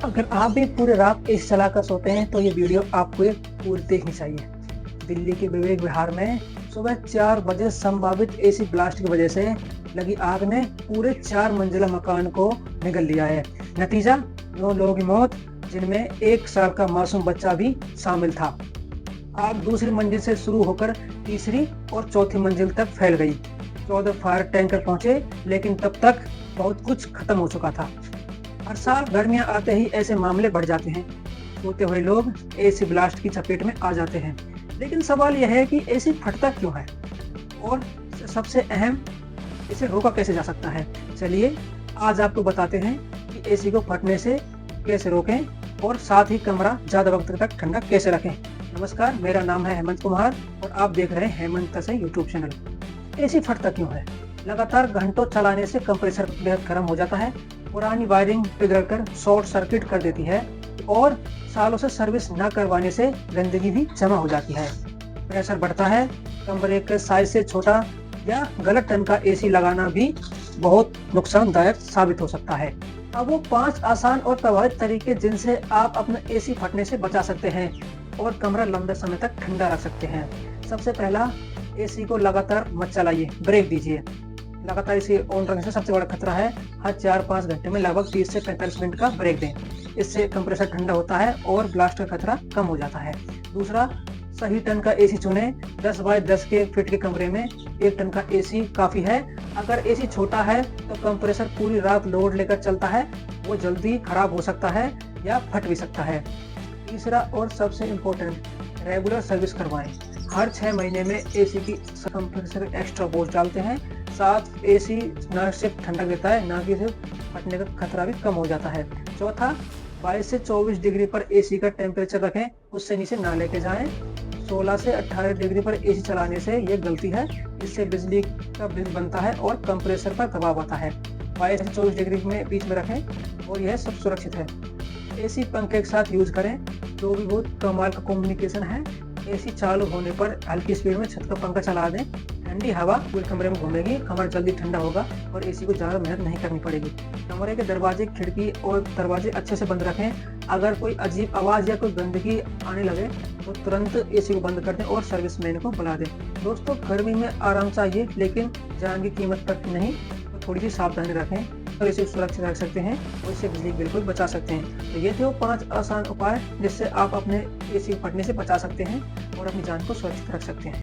अगर आप भी पूरे रात एसी चलाकर सोते हैं तो ये वीडियो आपको ये पूरी देखनी चाहिए। दिल्ली के विवेक विहार में सुबह 4 बजे संभावित एसी ब्लास्ट की वजह से लगी आग ने पूरे 4 मंजिला मकान को निगल लिया है। नतीजा 9 लोगों की मौत, जिनमें 1 साल का मासूम बच्चा भी शामिल था। आग दूसरी मंजिल से शुरू होकर तीसरी और चौथी मंजिल तक फैल गई। 14 फायर टैंकर पहुंचे, लेकिन तब तक बहुत कुछ खत्म हो चुका था। हर साल गर्मियां आते ही ऐसे मामले बढ़ जाते हैं। सोते हुए लोग एसी ब्लास्ट की चपेट में आ जाते हैं। लेकिन सवाल यह है कि एसी फटता क्यों है, और सबसे अहम, इसे रोका कैसे जा सकता है। चलिए आज आपको बताते हैं कि एसी को फटने से कैसे रोकें और साथ ही कमरा ज्यादा वक्त तक ठंडा कैसे रखें। नमस्कार, मेरा नाम है हेमंत कुमार और आप देख रहे हैं हेमंत से यूट्यूब चैनल। एसी फटता क्यों है? लगातार घंटों चलाने से कंप्रेसर बेहद गर्म हो जाता है, पुरानी वायरिंग पिघलकर शॉर्ट सर्किट कर देती है और सालों से सर्विस न करवाने से गंदगी भी जमा हो जाती है। प्रेशर बढ़ता है, कमरे के साइज से छोटा या गलत टन का एसी लगाना भी बहुत नुकसानदायक साबित हो सकता है। अब वो 5 आसान और प्रभावित तरीके जिनसे आप अपने एसी फटने से बचा सकते हैं और कमरा लंबे समय तक ठंडा रख सकते हैं। सबसे पहला, एसी को लगातार मत चलाइए, ब्रेक दीजिए। लगातार इसे ऑन रखने से सबसे बड़ा खतरा है हर 4-5 घंटे में लगभग 30 से 45 मिनट का ब्रेक दें। इससे कंप्रेसर ठंडा होता है और ब्लास्ट का खतरा कम हो जाता है। दूसरा, सही टन का एसी चुनें। 10 बाय 10 के फिट के कमरे में 1 टन का एसी काफी है। अगर एसी छोटा है तो कंप्रेसर पूरी रात लोड लेकर चलता है, वो जल्दी खराब हो सकता है या फट भी सकता है। तीसरा और सबसे इम्पोर्टेंट, रेगुलर सर्विस करवाएं। हर 6 महीने में एसी की कंप्रेसर एक्स्ट्रा बोझ डालते हैं। साथ एसी न सिर्फ ठंडक देता है, ना कि सिर्फ फटने का खतरा भी कम हो जाता है। चौथा, 22 से 24 डिग्री पर एसी का टेम्परेचर रखें, उससे नीचे ना लेके जाएं। 16 से 18 डिग्री पर एसी चलाने से ये गलती है, इससे बिजली का बिल बनता है और कंप्रेसर पर दबाव आता है। 22 से 24 डिग्री में बीच में रखें और यह सब सुरक्षित है। एसी पंखे के साथ यूज करें, जो भी बहुत कमाल का कॉम्बिनेशन है। एसी चालू होने पर हल्की स्पीड में छत का पंखा चला दें, ठंडी हवा पूरे कमरे में घूमेगी, कमरा जल्दी ठंडा होगा और एसी को ज़्यादा मेहनत नहीं करनी पड़ेगी। कमरे के दरवाजे, खिड़की और दरवाजे अच्छे से बंद रखें। अगर कोई अजीब आवाज़ या कोई गंदगी आने लगे तो तुरंत एसी को बंद कर दें और सर्विसमैन को बुला दें। दोस्तों, गर्मी में आराम चाहिए, लेकिन जान की कीमत पर नहीं, तो थोड़ी सी सावधानी रखें और इसे सुरक्षित रख सकते हैं और इससे बिजली बिल को बचा सकते हैं। तो ये थे वो 5 आसान उपाय जिससे आप अपने एसी फटने से बचा सकते हैं और अपनी जान को सुरक्षित रख सकते हैं।